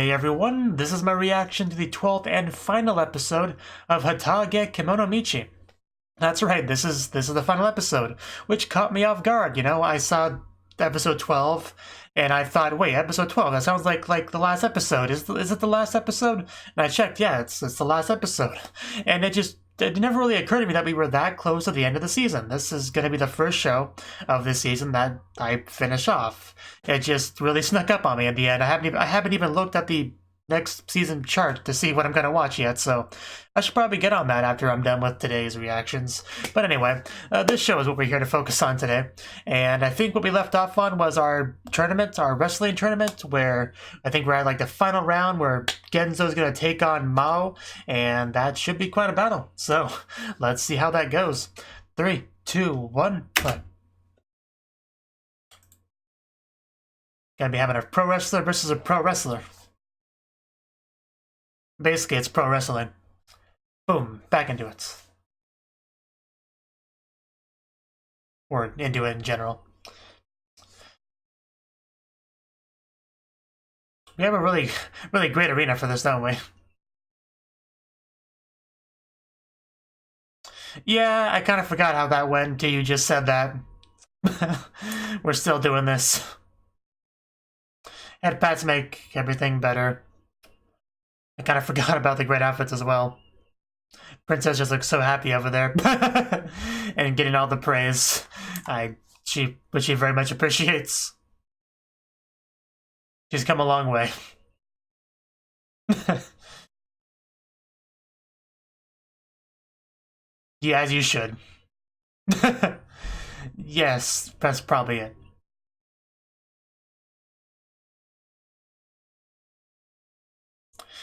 Hey everyone, this is my reaction to the 12th and final episode of Hataage Kemono Michi. That's right, this is the final episode, which caught me off guard. You know, I saw episode 12 and I thought, wait, episode 12, that sounds like the last episode. Is it the last episode? And I checked, yeah, it's the last episode. And it never really occurred to me that we were that close to the end of the season. This is going to be the first show of this season that I finish off. It just really snuck up on me in the end. I haven't even looked at the next season chart to see what I'm going to watch yet, so I should probably get on that after I'm done with today's reactions. But anyway, this show is what we're here to focus on today, and I think what we left off on was our tournament, our wrestling tournament, where I think we're at like the final round where Genzo's going to take on Mao, and that should be quite a battle. So let's see how that goes. 3, 2, 1, play. Gonna be having a pro wrestler versus a pro wrestler. Basically, it's pro wrestling. Boom, back into it. Or into it in general. We have a really great arena for this, don't we? Yeah, I kind of forgot how that went until you just said that. We're still doing this. Head pats make everything better. I kind of forgot about the great outfits as well. Princess just looks so happy over there. And getting all the praise. Which she very much appreciates. She's come a long way. Yeah, as you should. Yes, that's probably it.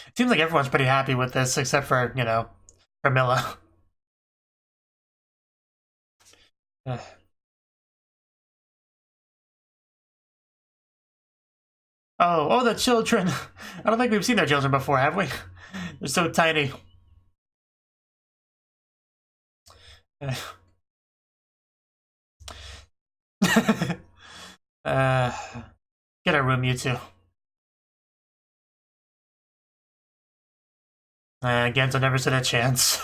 It seems like everyone's pretty happy with this, except for, you know, Carmilla. Oh, the children. I don't think we've seen their children before, have we? They're so tiny. Get a room, you two. Genzo never stood a chance.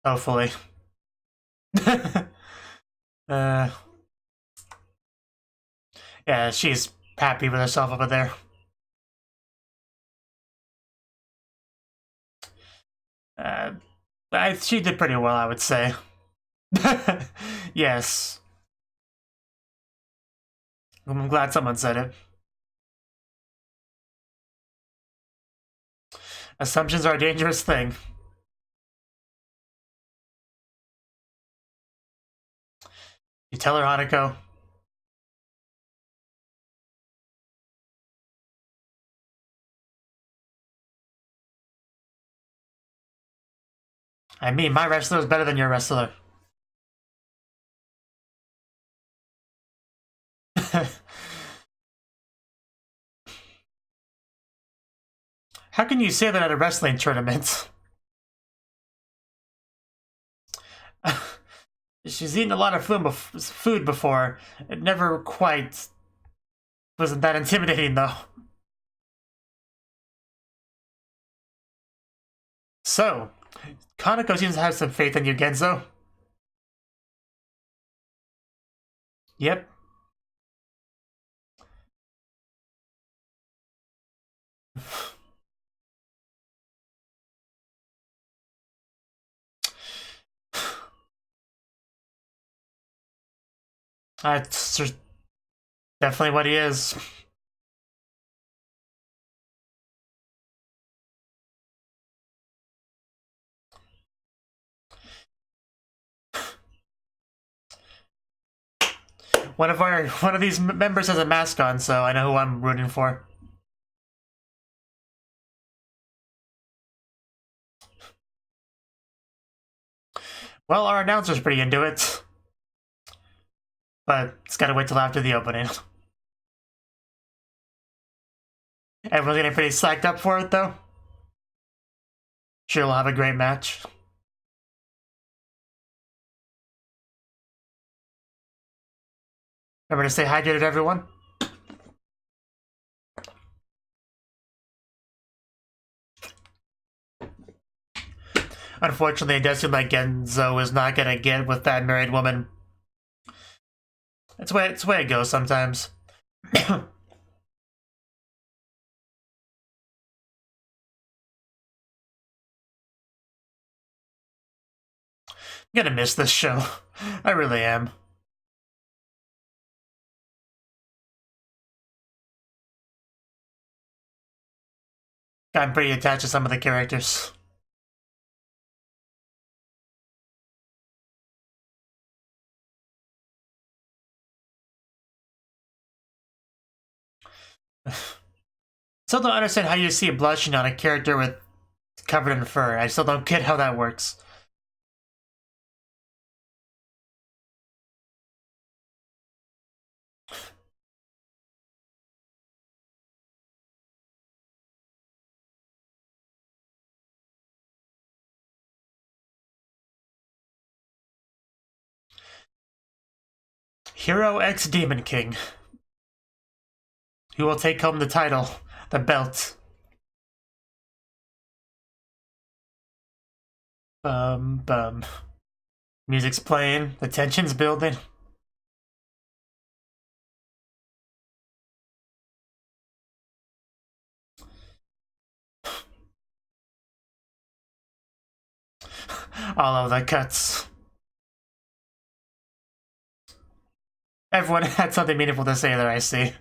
Hopefully. Yeah, she's happy with herself over there. She did pretty well, I would say. Yes. I'm glad someone said it. Assumptions are a dangerous thing. You tell her, Hanako. I mean, my wrestler is better than your wrestler. How can you say that at a wrestling tournament? She's eaten a lot of food before. It never quite wasn't that intimidating, though. So, Kaneko seems to have some faith in you, Genzo. Yep. That's definitely what he is. One of these members has a mask on, so I know who I'm rooting for. Well, our announcer's pretty into it. But it's gotta wait till after the opening. Everyone's getting pretty psyched up for it, though. Sure, we'll have a great match. Remember to stay hydrated, everyone. Unfortunately, it does seem like Genzo is not gonna get with that married woman. It's the way it goes sometimes. I'm gonna miss this show. I really am. I'm pretty attached to some of the characters. Still don't understand how you see blushing on a character with covered in fur. I still don't get how that works. Hero X Demon King. Who will take home the title, the belt. Bum. Music's playing, the tension's building. All of the cuts. Everyone had something meaningful to say there, I see.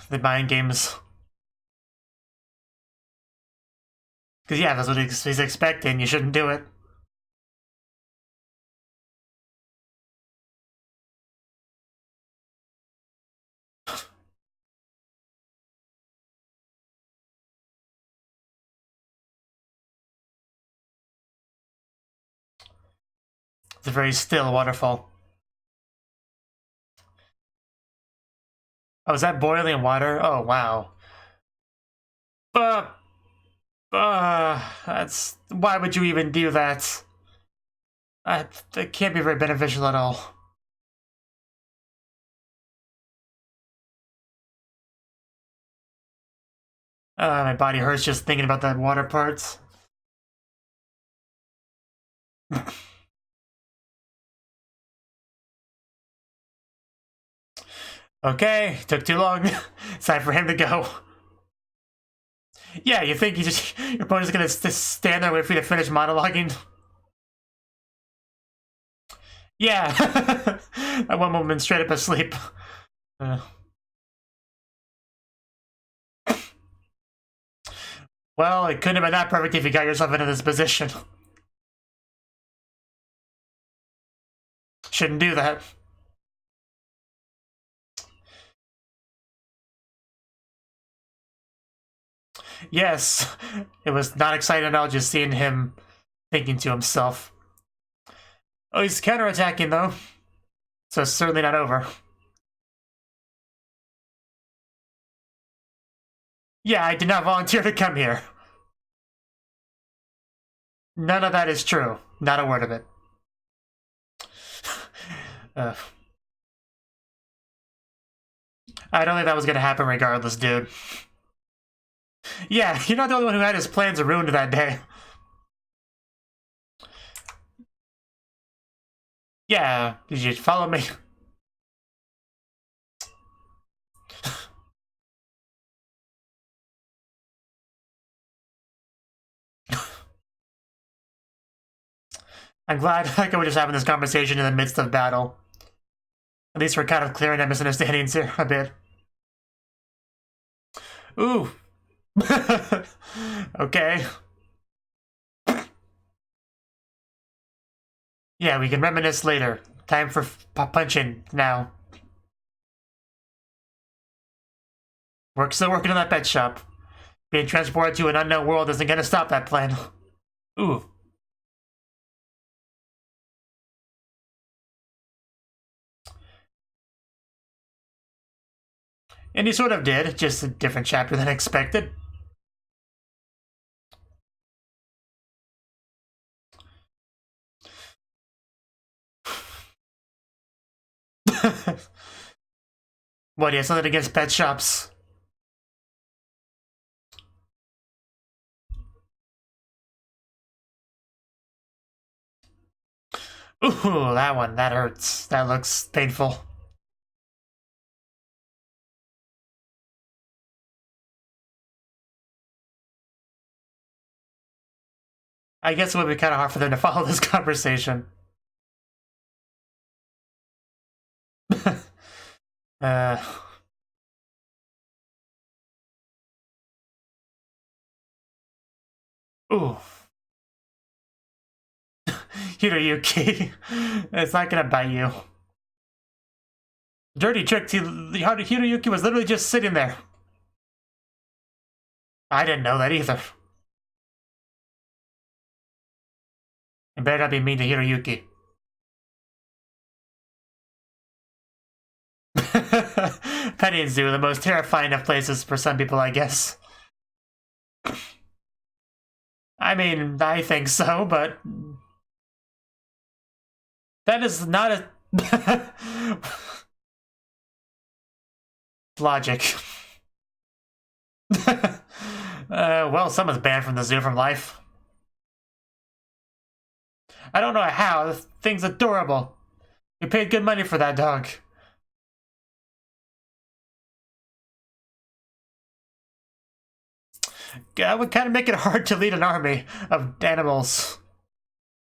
The mind games. Because, yeah, that's what he's expecting. You shouldn't do it. It's a very still waterfall. Oh, is that boiling water? Oh, wow. That's... Why would you even do that? That can't be very beneficial at all. My body hurts just thinking about that water parts. Okay, took too long. It's time for him to go. Yeah, you think your opponent's gonna just stand there and wait for you to finish monologuing? Yeah, that one woman straight up asleep. Well, it couldn't have been that perfect if you got yourself into this position. Shouldn't do that. Yes, it was not exciting at all just seeing him thinking to himself. Oh, he's counterattacking though, so it's certainly not over. Yeah, I did not volunteer to come here. None of that is true. Not a word of it. I don't think that was gonna happen regardless, dude. Yeah, you're not the only one who had his plans ruined that day. Yeah, did you follow me? I'm glad I could just having this conversation in the midst of battle. At least we're kind of clearing up misunderstandings here a bit. Ooh. Okay. Yeah, we can reminisce later. Time for punching now. We're still working on that pet shop. Being transported to an unknown world isn't gonna stop that plan. Ooh. And he sort of did, just a different chapter than expected. What, he has something against pet shops? Ooh, that one, that hurts. That looks painful. I guess it would be kind of hard for them to follow this conversation. uh... Ooh. Yuki, it's not gonna bite you. Dirty trick, Yuki was literally just sitting there. I didn't know that either. You better not be mean to Hiroyuki. Petting Zoo, the most terrifying of places for some people, I guess. I mean, I think so, but... that is not a... logic. Well, someone's banned from the zoo from life. I don't know how. This thing's adorable. You paid good money for that dog. That would kind of make it hard to lead an army of animals.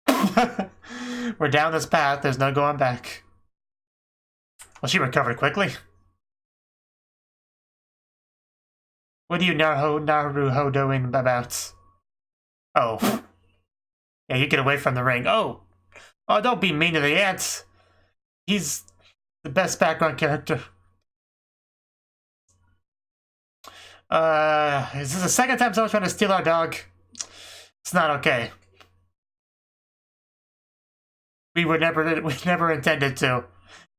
We're down this path. There's no going back. Well, she recovered quickly. What are you Naruho doing about? Oh. Yeah, you get away from the ring. Oh! Oh, don't be mean to the ants! He's the best background character. Is this the second time someone's trying to steal our dog? It's not okay. We never intended to.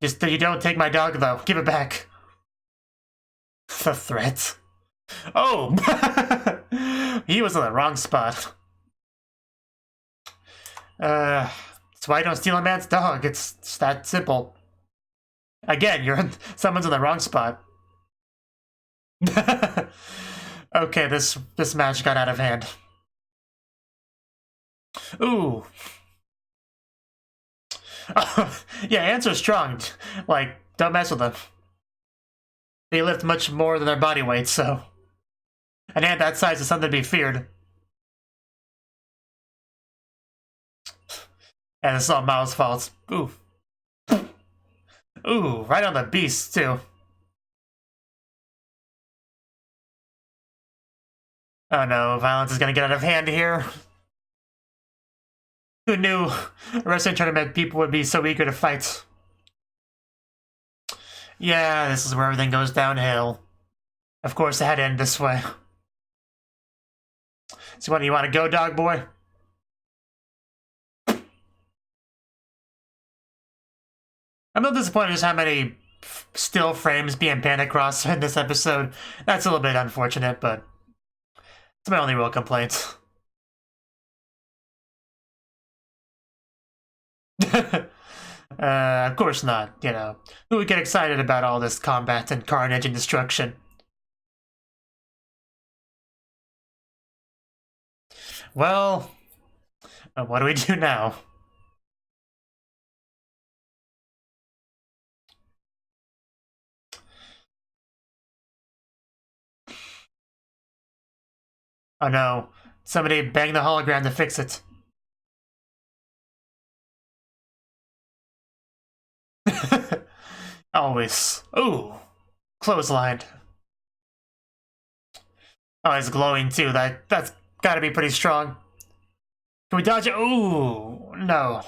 Just you don't take my dog though. Give it back. The threat. Oh! He was in the wrong spot. That's why I don't steal a man's dog. It's that simple. Again, someone's in the wrong spot. Okay, this match got out of hand. Ooh. Yeah, ants are strong. Like, don't mess with them. They lift much more than their body weight, so... an ant that size is something to be feared. And it's all Miles' fault. Ooh. Ooh, right on the beast, too. Oh no, violence is gonna get out of hand here. Who knew a wrestling tournament people would be so eager to fight? Yeah, this is where everything goes downhill. Of course, it had to end this way. So what, do you want to go, dog boy? I'm a little disappointed just how many still frames being panned across in this episode. That's a little bit unfortunate, but it's my only real complaint. Of course not, you know. Who would get excited about all this combat and carnage and destruction? Well, what do we do now? Oh no, somebody bang the hologram to fix it. Always. Ooh, clotheslined. Oh, it's glowing too. That's gotta be pretty strong. Can we dodge it? Ooh, no.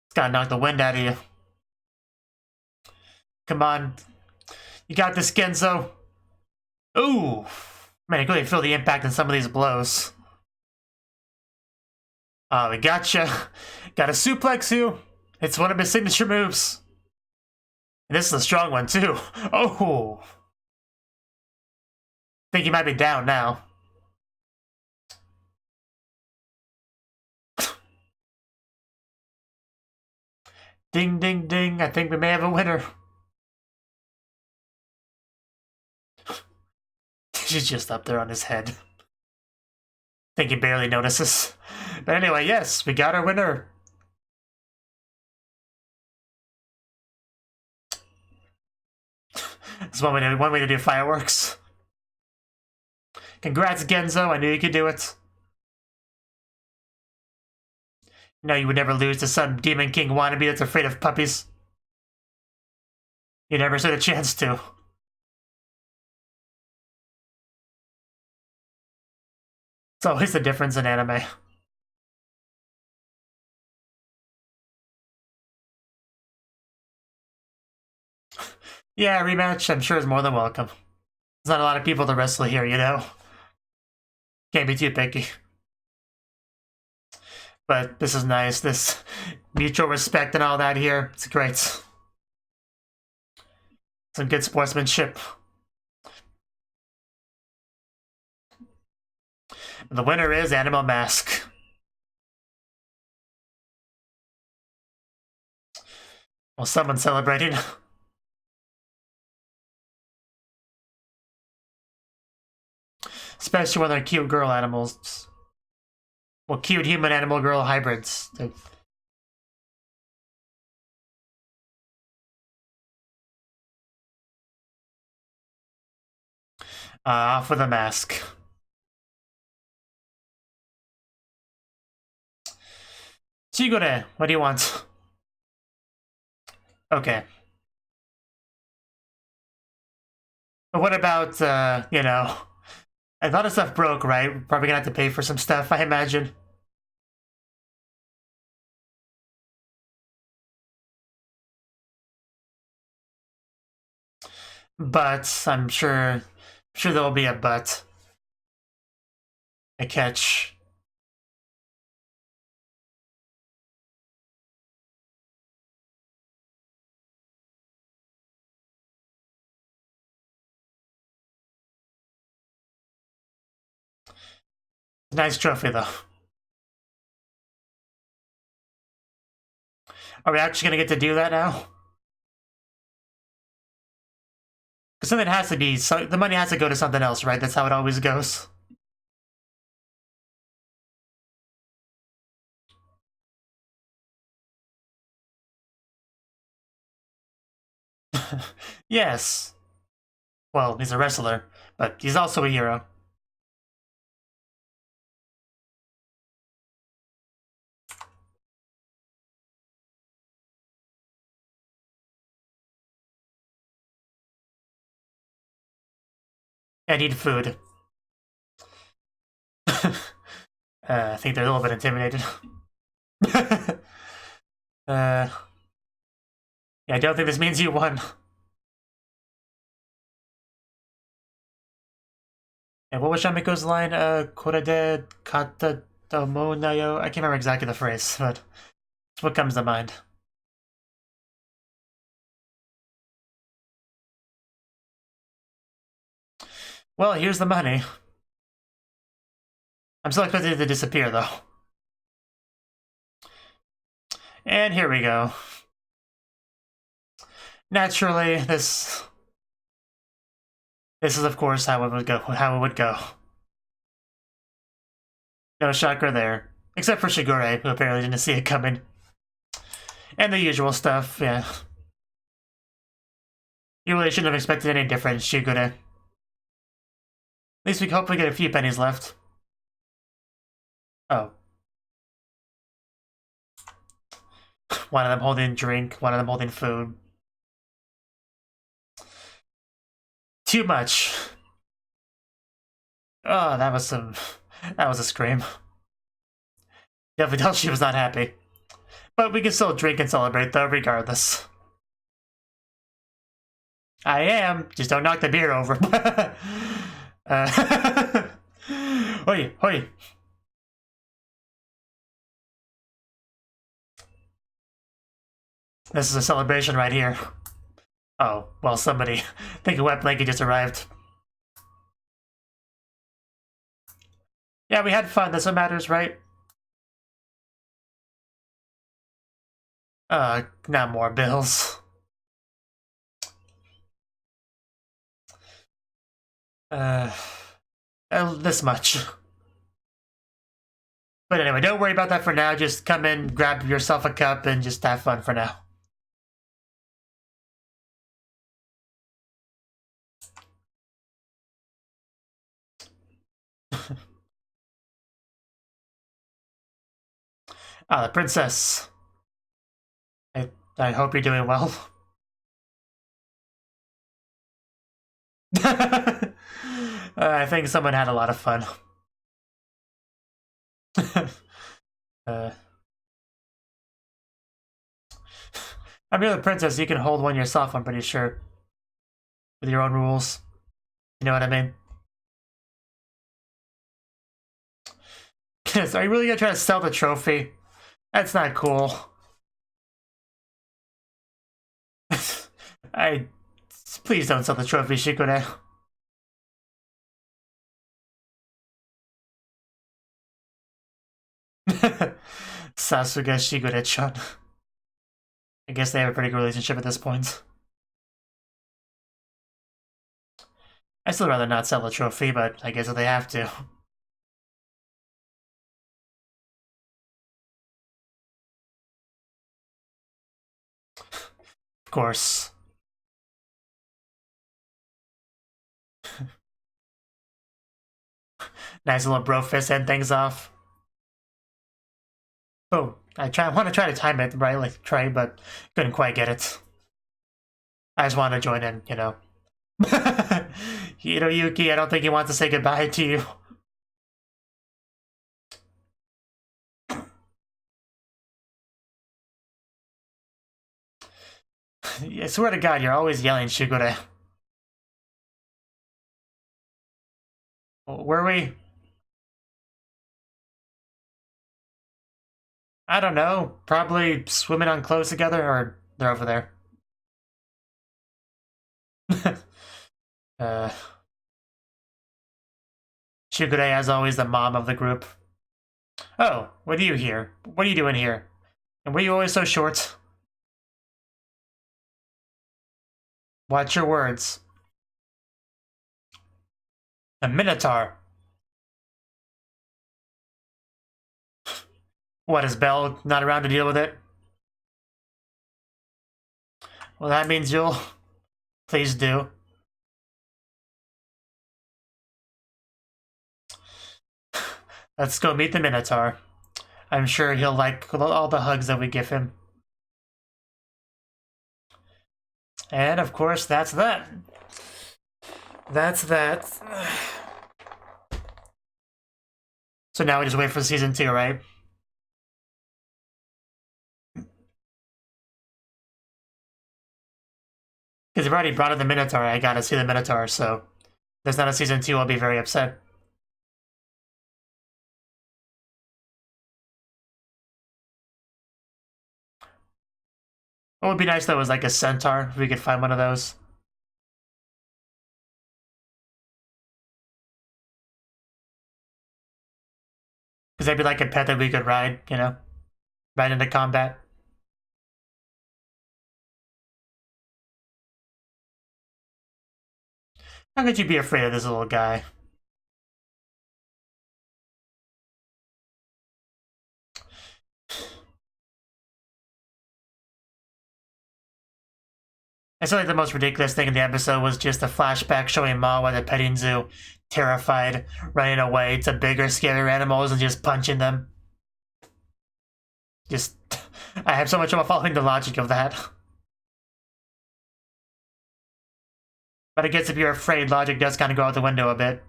It's gotta knock the wind out of you. Come on. You got this, Genzo. Ooh. Man, I can really feel the impact in some of these blows. Oh, we gotcha. Gotta suplex you. It's one of his signature moves. And this is a strong one, too. Oh! Think he might be down now. Ding, ding, ding. I think we may have a winner. She's just up there on his head. I think he barely notices. But anyway, yes, we got our winner. That's one way to do fireworks. Congrats, Genzo. I knew you could do it. No, you would never lose to some Demon King wannabe that's afraid of puppies. You never stood a chance to. It's always the difference in anime. Yeah, rematch, I'm sure is more than welcome. There's not a lot of people to wrestle here, you know? Can't be too picky. But this is nice, this mutual respect and all that here. It's great. Some good sportsmanship. The winner is Animal Mask. Well, someone's celebrating. Especially when they're cute girl animals. Well, cute human-animal-girl hybrids. Off with the mask. Chigure, what do you want? Okay. But what about, you know... A lot of stuff broke, right? We're probably gonna have to pay for some stuff, I imagine. But I'm sure there'll be a but. A catch. Nice trophy, though. Are we actually gonna get to do that now? Because something has to be, so the money has to go to something else, right? That's how it always goes. Yes. Well, he's a wrestler, but he's also a hero. I need food. I think they're a little bit intimidated. Yeah, I don't think this means you won. And what was Shamiko's line? Korede kata tomo nayo. I can't remember exactly the phrase, but it's what comes to mind. Well, here's the money. I'm still expecting it to disappear, though. And here we go. Naturally, this is, of course, how it would go. No chakra there. Except for Shigure, who apparently didn't see it coming. And the usual stuff, yeah. You really shouldn't have expected any different, Shigure. At least we can hopefully get a few pennies left. Oh. One of them holding drink, one of them holding food. Too much. Oh, that was a scream. Definitely tell she was not happy. But we can still drink and celebrate though, regardless. I am, just don't knock the beer over. Hoi, hoi. This is a celebration right here. Oh, well, somebody. I think a wet blanket just arrived. Yeah, we had fun. That's what matters, right? Not more bills. This much. But anyway, don't worry about that for now. Just come in, grab yourself a cup, and just have fun for now. The princess. I hope you're doing well. I think someone had a lot of fun. I mean, the princess, you can hold one yourself, I'm pretty sure. With your own rules. You know what I mean? Are you really gonna try to sell the trophy? That's not cool. Please don't sell the trophy, Shikure. Sasuga Shigure-chan. I guess they have a pretty good relationship at this point. I'd still rather not sell the trophy, but I guess they have to. Of course. Nice little bro fist end things off. Oh, I want to try to time it right, like try, but couldn't quite get it. I just want to join in, you know. You know, Yuki, I don't think he wants to say goodbye to you. I swear to God, you're always yelling, Shigure. Were we? I don't know. Probably swimming on clothes together, or they're over there. Shigure, as always, the mom of the group. Oh, what are you here? What are you doing here? And were you always so short? Watch your words. A Minotaur. What, is Belle not around to deal with it? Well, that means you'll... Please do. Let's go meet the Minotaur. I'm sure he'll like all the hugs that we give him. And of course, that's that. That's that. So now we just wait for season 2, right? Because they've already brought in the Minotaur, I gotta see the Minotaur, so if there's not a season 2, I'll be very upset. What would be nice though is like a centaur, if we could find one of those. Because that'd be like a pet that we could ride, you know? Ride into combat. How could you be afraid of this little guy? I feel like the most ridiculous thing in the episode was just a flashback showing Mawa at the petting zoo, terrified, running away to bigger, scarier animals and just punching them. Just, I have so much trouble following the logic of that. But I guess if you're afraid, logic does kind of go out the window a bit.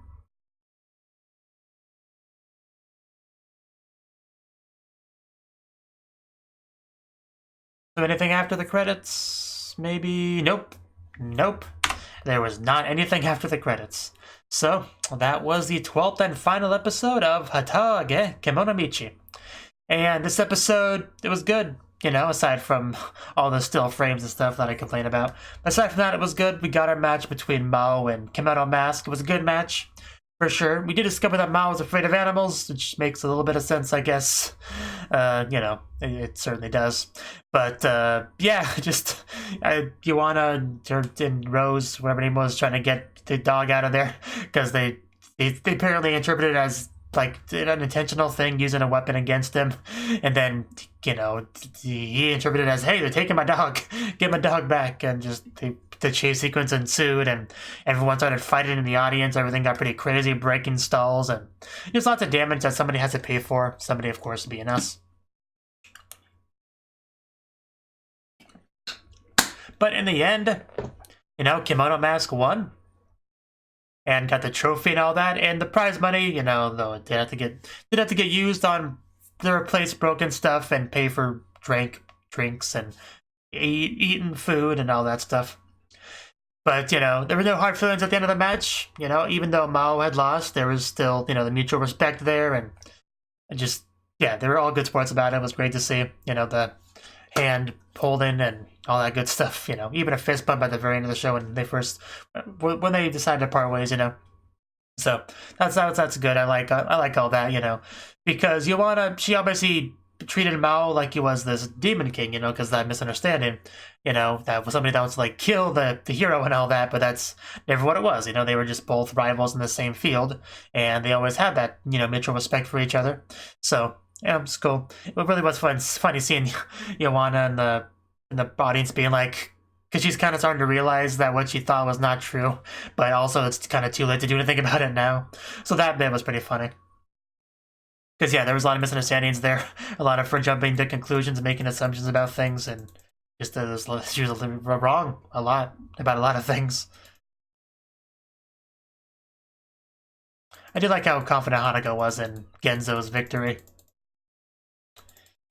So anything after the credits? Maybe? Nope. Nope. There was not anything after the credits. So, that was the 12th and final episode of Hataage Kemono Michi. And this episode, it was good. you know, aside from all the still frames and stuff that I complain about. Aside from that, it was good. We got our match between Mao and Kemono Mask. It was a good match, for sure. We did discover that Mao was afraid of animals, which makes a little bit of sense, I guess. You know, it certainly does. But, yeah, just, Yuana and Rose, whatever her name was, trying to get the dog out of there, because they apparently interpreted it as like an unintentional thing, using a weapon against him, and then, you know, he interpreted it as, hey, they're taking my dog, get my dog back, and just the chase sequence ensued, and everyone started fighting in the audience. Everything got pretty crazy, breaking stalls, and there's lots of damage that somebody has to pay for, somebody of course being us. But in the end, you know, Kemono Mask won and got the trophy and all that, and the prize money, you know, though it did have to get used on to replace broken stuff and pay for drinks and eating food and all that stuff. But, you know, there were no hard feelings at the end of the match. You know, even though Mao had lost, there was still, you know, the mutual respect there, and just, yeah, they were all good sports about it. It was great to see, you know, the hand holding and all that good stuff, you know, even a fist bump at the very end of the show when they decided to part ways, you know. So that's good. I like all that, you know, because she obviously treated Mao like he was this demon king, you know, because that misunderstanding, you know, that was somebody that wants to like kill the hero and all that, but that's never what it was. You know, they were just both rivals in the same field, and they always had that, you know, mutual respect for each other. So yeah, it's cool. It really was funny seeing Yuana in the audience being like, because she's kind of starting to realize that what she thought was not true, but also it's kind of too late to do anything about it now. So that bit was pretty funny. Because, yeah, there was a lot of misunderstandings there, a lot of her jumping to conclusions and making assumptions about things, and just she was wrong a lot about a lot of things. I do like how confident Hanako was in Genzo's victory.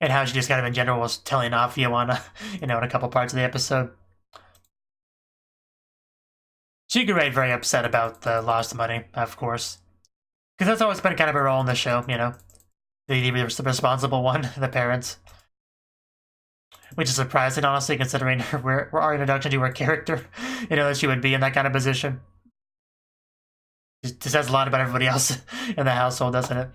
And how she just kind of in general was telling off Yuana, you know, in a couple parts of the episode. Shigure very upset about the lost money, of course. Because that's always been kind of her role in the show, you know. The responsible one, the parents. Which is surprising, honestly, considering our introduction to her character. You know, that she would be in that kind of position. It says a lot about everybody else in the household, doesn't it?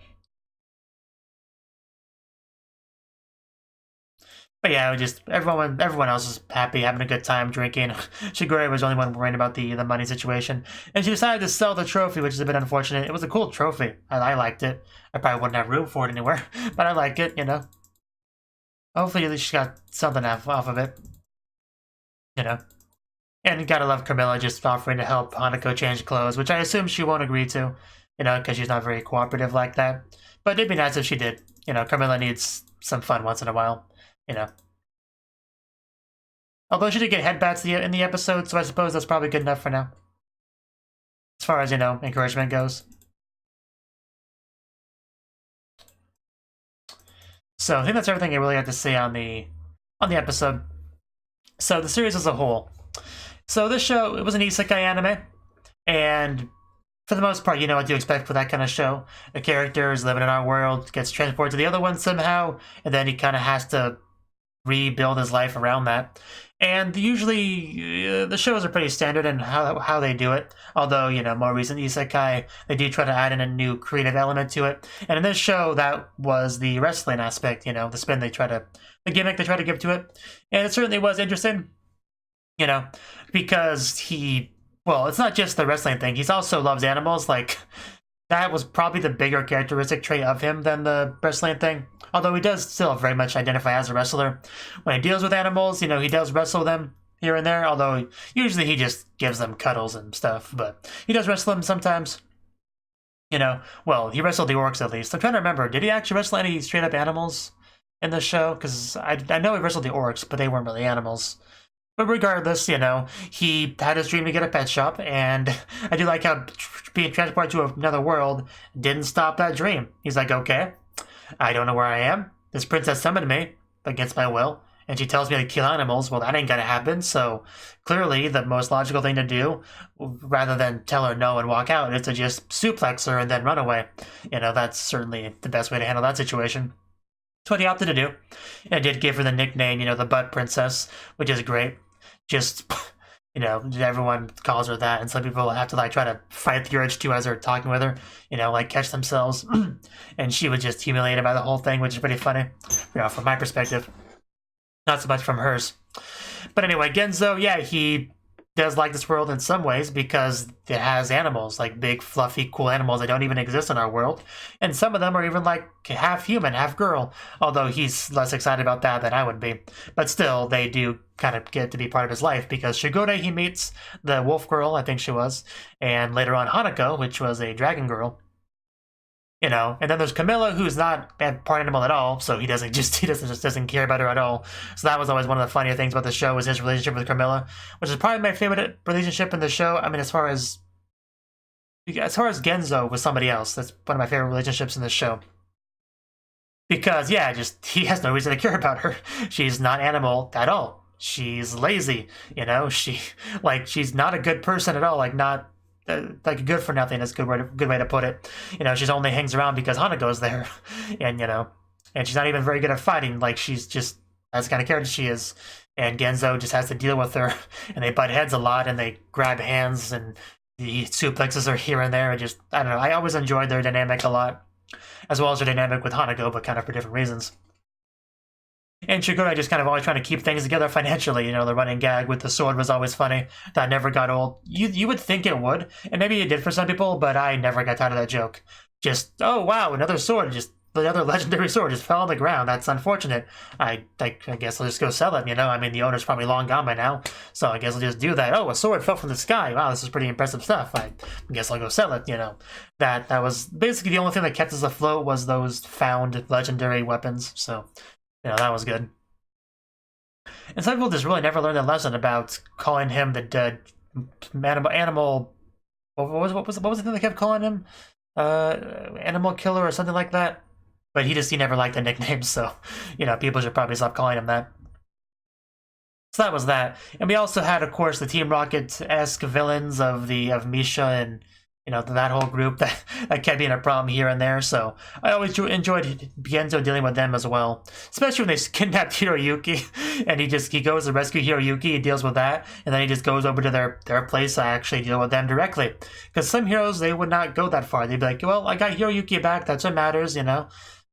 But yeah, just everyone else was happy, having a good time drinking. Shigure was the only one worrying about the money situation, and she decided to sell the trophy, which is a bit unfortunate. It was a cool trophy. I liked it. I probably wouldn't have room for it anywhere, but I like it. You know. Hopefully, at least she got something off of it. You know. And you gotta love Carmilla just offering to help Hanako change clothes, which I assume she won't agree to. You know, because she's not very cooperative like that. But it'd be nice if she did. You know, Carmilla needs some fun once in a while. You know. Although she did get headbats in the episode, so I suppose that's probably good enough for now. As far as, you know, encouragement goes. So I think that's everything I really had to say on the episode. So the series as a whole. So this show, it was an isekai anime, and for the most part, you know what to expect for that kind of show. The character is living in our world, gets transported to the other one somehow, and then he kind of has to rebuild his life around that. And usually, the shows are pretty standard in how they do it. Although, you know, more recent isekai, they do try to add in a new creative element to it. And in this show, that was the wrestling aspect, you know, the gimmick they try to give to it. And it certainly was interesting, you know, because well, it's not just the wrestling thing. He also loves animals. Like, that was probably the bigger characteristic trait of him than the wrestling thing. Although he does still very much identify as a wrestler. When he deals with animals, you know, he does wrestle them here and there. Although usually he just gives them cuddles and stuff. But he does wrestle them sometimes. You know, well, he wrestled the orcs at least. I'm trying to remember, did he actually wrestle any straight up animals in the show? Because I know he wrestled the orcs, but they weren't really animals. But regardless, you know, he had his dream to get a pet shop, and I do like how being transported to another world didn't stop that dream. He's like, okay, I don't know where I am. This princess summoned me against my will, and she tells me to kill animals. Well, that ain't gonna happen, so clearly the most logical thing to do, rather than tell her no and walk out, is to just suplex her and then run away. You know, that's certainly the best way to handle that situation. It's what he opted to do. And it did give her the nickname, you know, the Butt Princess, which is great. Just, you know, everyone calls her that, and some people have to like try to fight the urge to as they're talking with her, you know, like catch themselves. And she was just humiliated by the whole thing, which is pretty funny, you know, from my perspective. Not so much from hers. But anyway, Genzo, yeah, he does like this world in some ways because it has animals, like big, fluffy, cool animals that don't even exist in our world. And some of them are even like half human, half girl, although he's less excited about that than I would be. But still, they do kind of get to be part of his life because Shigure, he meets the wolf girl, I think she was, and later on Hanako, which was a dragon girl. You know, and then there's Camilla, who's not a part animal at all, so he doesn't care about her at all. So that was always one of the funnier things about the show, was his relationship with Camilla, which is probably my favorite relationship in the show. I mean, as far as Genzo with somebody else, that's one of my favorite relationships in this show. Because yeah, just he has no reason to care about her. She's not animal at all. She's lazy, you know. She's not a good person at all. Like not. Like good for nothing is a good way to put it. You know, she's only hangs around because Hanako's there, and you know, and she's not even very good at fighting. Like she's just that's the kind of character she is. And Genzo just has to deal with her, and they butt heads a lot, and they grab hands, and the suplexes are here and there. And just I don't know. I always enjoyed their dynamic a lot, as well as their dynamic with Hanako, but kind of for different reasons. And Shigure just kind of always trying to keep things together financially. You know, the running gag with the sword was always funny. That never got old. You would think it would, and maybe it did for some people, but I never got tired of that joke. Just, oh wow, another sword, just another legendary sword just fell on the ground. That's unfortunate. I guess I'll just go sell it, you know? I mean, the owner's probably long gone by now, so I guess I'll just do that. Oh, a sword fell from the sky. Wow, this is pretty impressive stuff. I guess I'll go sell it, you know? That was basically the only thing that kept us afloat was those found legendary weapons, so... You know, that was good. And some people just really never learned the lesson about calling him the animal. What was the thing they kept calling him? Animal killer or something like that. But he never liked the nickname, so you know, people should probably stop calling him that. So that was that. And we also had, of course, the Team Rocket-esque villains of Misha and you know, that whole group that kept being a problem here and there. So I always enjoyed Genzo dealing with them as well, especially when they kidnapped Hiroyuki and he goes to rescue Hiroyuki. He deals with that, and then he just goes over to their place to actually deal with them directly. Because some heroes, they would not go that far. They'd be like, well, I got Hiroyuki back. That's what matters, you know.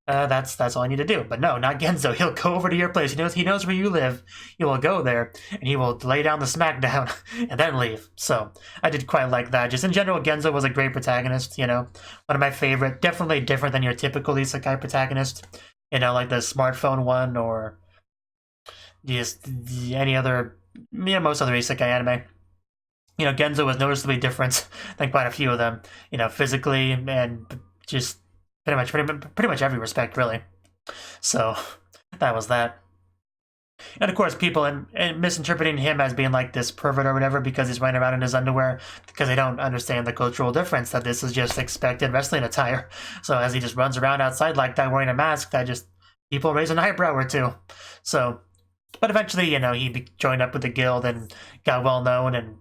That's all I need to do. But no, not Genzo. He'll go over to your place. He knows where you live. He will go there, and he will lay down the smackdown and then leave. So I did quite like that. Just in general, Genzo was a great protagonist, you know. One of my favorite. Definitely different than your typical isekai protagonist. You know, like the smartphone one or just any other, you know, most other isekai anime. You know, Genzo was noticeably different than quite a few of them. You know, physically and just... Pretty much every respect, really. So that was that. And of course, people and misinterpreting him as being like this pervert or whatever because he's running around in his underwear because they don't understand the cultural difference that this is just expected wrestling attire. So as he just runs around outside like that wearing a mask, that just people raise an eyebrow or two. So, but eventually, you know, he joined up with the guild and got well known and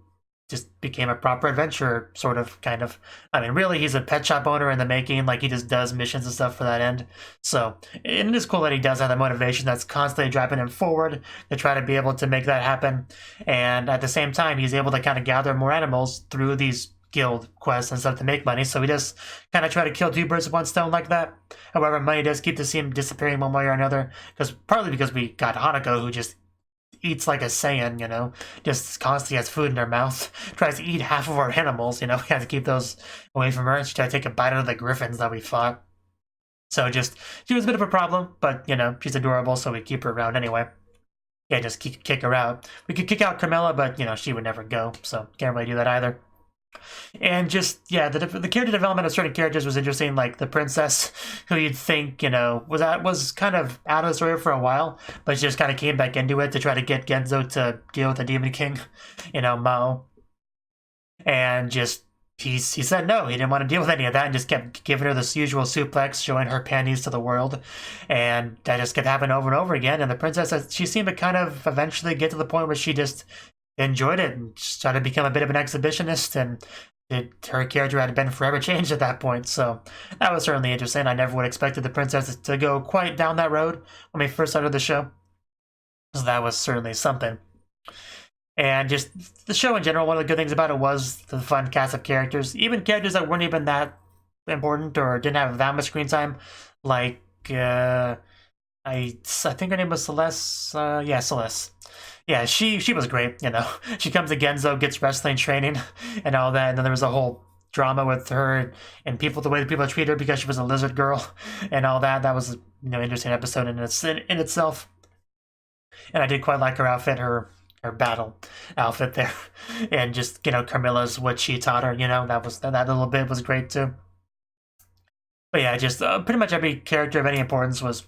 just became a proper adventurer, sort of, kind of. I mean, really, he's a pet shop owner in the making. Like, he just does missions and stuff for that end. So, and it is cool that he does have the motivation that's constantly driving him forward to try to be able to make that happen. And at the same time, he's able to kind of gather more animals through these guild quests and stuff to make money. So he does kind of try to kill two birds with one stone like that. However, money does keep him disappearing one way or another. Partly because we got Hanako, who just eats like a Saiyan, you know, just constantly has food in her mouth, tries to eat half of our animals, you know, we have to keep those away from her. She tried to take a bite out of the griffins that we fought. So she was a bit of a problem, but, you know, she's adorable, so we keep her around anyway. Yeah, just kick her out. We could kick out Carmilla, but, you know, she would never go, so can't really do that either. And just, yeah, the character development of certain characters was interesting, like the princess, who you'd think, you know, was kind of out of the story for a while, but she just kind of came back into it to try to get Genzo to deal with the Demon King, you know, Mao. And just, he said no, he didn't want to deal with any of that, and just kept giving her this usual suplex, showing her panties to the world. And that just kept happening over and over again. And the princess, she seemed to kind of eventually get to the point where she just enjoyed it and started to become a bit of an exhibitionist and her character had been forever changed at that point. So that was certainly interesting. I never would have expected the princess to go quite down that road when we first started the show. So that was certainly something. And just the show in general, one of the good things about it was the fun cast of characters. Even characters that weren't even that important or didn't have that much screen time. Like, I think her name was Celeste. Yeah, Celeste. Yeah, she was great, you know. She comes to Genzo, gets wrestling training and all that. And then there was a whole drama with her and the way that people treat her because she was a lizard girl and all that. That was, you know, interesting episode in itself. And I did quite like her outfit, her battle outfit there, and just, you know, Carmilla's what she taught her, you know, that little bit was great too. But yeah, just pretty much every character of any importance was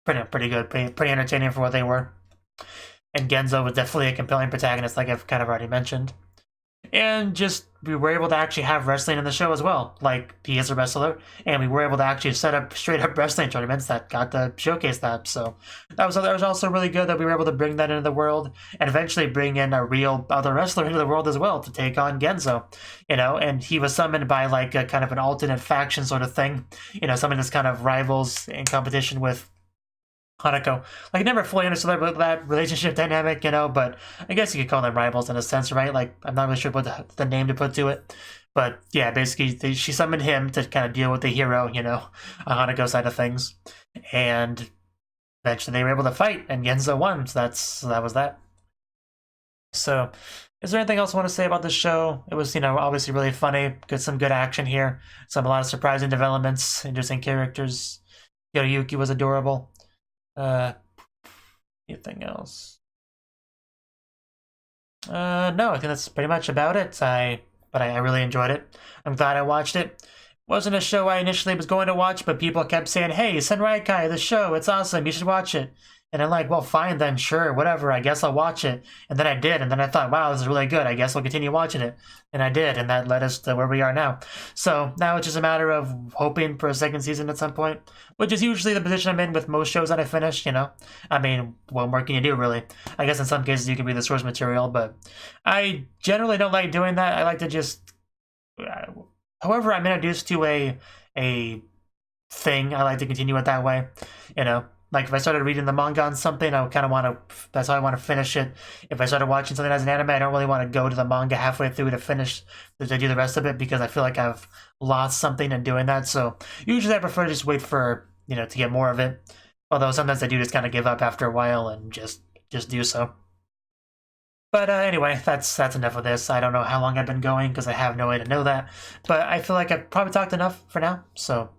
pretty good, pretty entertaining for what they were. And Genzo was definitely a compelling protagonist, like I've kind of already mentioned. And just, we were able to actually have wrestling in the show as well. Like, he is a wrestler, and we were able to actually set up straight-up wrestling tournaments that got to showcase that. So that was also really good that we were able to bring that into the world, and eventually bring in a real other wrestler into the world as well to take on Genzo. You know, and he was summoned by, like, a kind of an alternate faction sort of thing. You know, someone that's kind of rivals in competition with Hanako. Like, I never fully understood that relationship dynamic, you know, but I guess you could call them rivals in a sense, right? Like, I'm not really sure what the name to put to it. But yeah, basically, she summoned him to kind of deal with the hero, you know, on Hanako side of things. And eventually they were able to fight, and Genzo won, so that was that. So, is there anything else I want to say about this show? It was, you know, obviously really funny, some good action here, a lot of surprising developments, interesting characters. You know, Yuki was adorable. Anything else? No, I think that's pretty much about it. But I really enjoyed it. I'm glad I watched it. Wasn't a show I initially was going to watch, but people kept saying, "Hey, Senraikai, the show, it's awesome, you should watch it." And I'm like, well, fine then, sure, whatever, I guess I'll watch it. And then I did, and then I thought, wow, this is really good, I guess I'll continue watching it. And I did, and that led us to where we are now. So now it's just a matter of hoping for a second season at some point, which is usually the position I'm in with most shows that I finish, you know? I mean, what more can you do, really? I guess in some cases you can read the source material, but I generally don't like doing that. I like to just... However I'm introduced to a thing, I like to continue it that way, you know? Like, if I started reading the manga on something, I would kind of want to... That's how I want to finish it. If I started watching something as an anime, I don't really want to go to the manga halfway through to do the rest of it, because I feel like I've lost something in doing that. So usually I prefer to just wait for, you know, to get more of it. Although sometimes I do just kind of give up after a while and just do so. But anyway, that's enough of this. I don't know how long I've been going, because I have no way to know that. But I feel like I've probably talked enough for now. So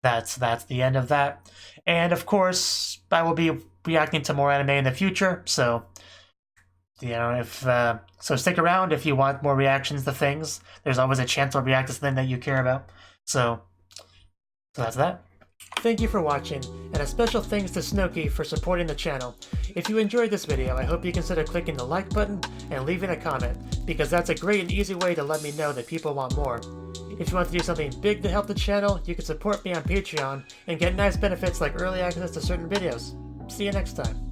that's the end of that. And of course, I will be reacting to more anime in the future, so, you know, so stick around if you want more reactions to things. There's always a chance I'll react to something that you care about. So that's that. Thank you for watching, and a special thanks to Cnouki for supporting the channel. If you enjoyed this video, I hope you consider clicking the like button and leaving a comment, because that's a great and easy way to let me know that people want more. If you want to do something big to help the channel, you can support me on Patreon and get nice benefits like early access to certain videos. See you next time.